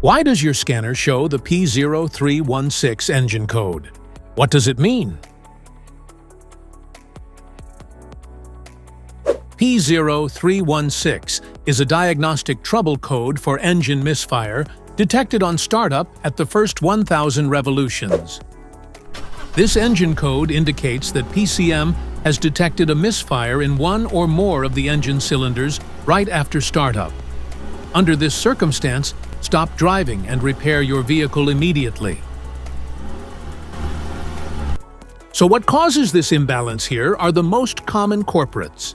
Why does your scanner show the P0316 engine code? What does it mean? P0316 is a diagnostic trouble code for engine misfire detected on startup at the first 1,000 revolutions. This engine code indicates that PCM has detected a misfire in one or more of the engine cylinders right after startup. Under this circumstance, stop driving and repair your vehicle immediately. So what causes this imbalance here are the most common culprits.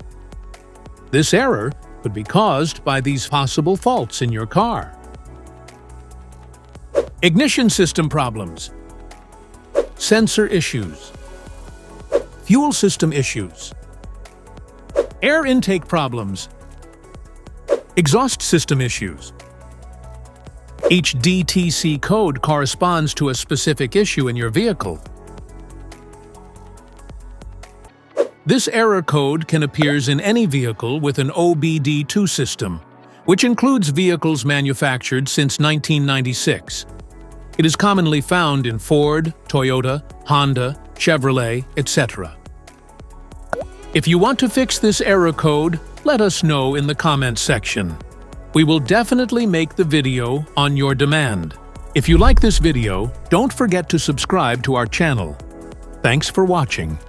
This error could be caused by these possible faults in your car. Ignition system problems, sensor issues, fuel system issues, air intake problems, exhaust system issues. Each DTC code corresponds to a specific issue in your vehicle. This error code can appear in any vehicle with an OBD2 system, which includes vehicles manufactured since 1996. It is commonly found in Ford, Toyota, Honda, Chevrolet, etc. If you want to fix this error code, let us know in the comments section. We will definitely make the video on your demand. If you like this video, don't forget to subscribe to our channel. Thanks for watching.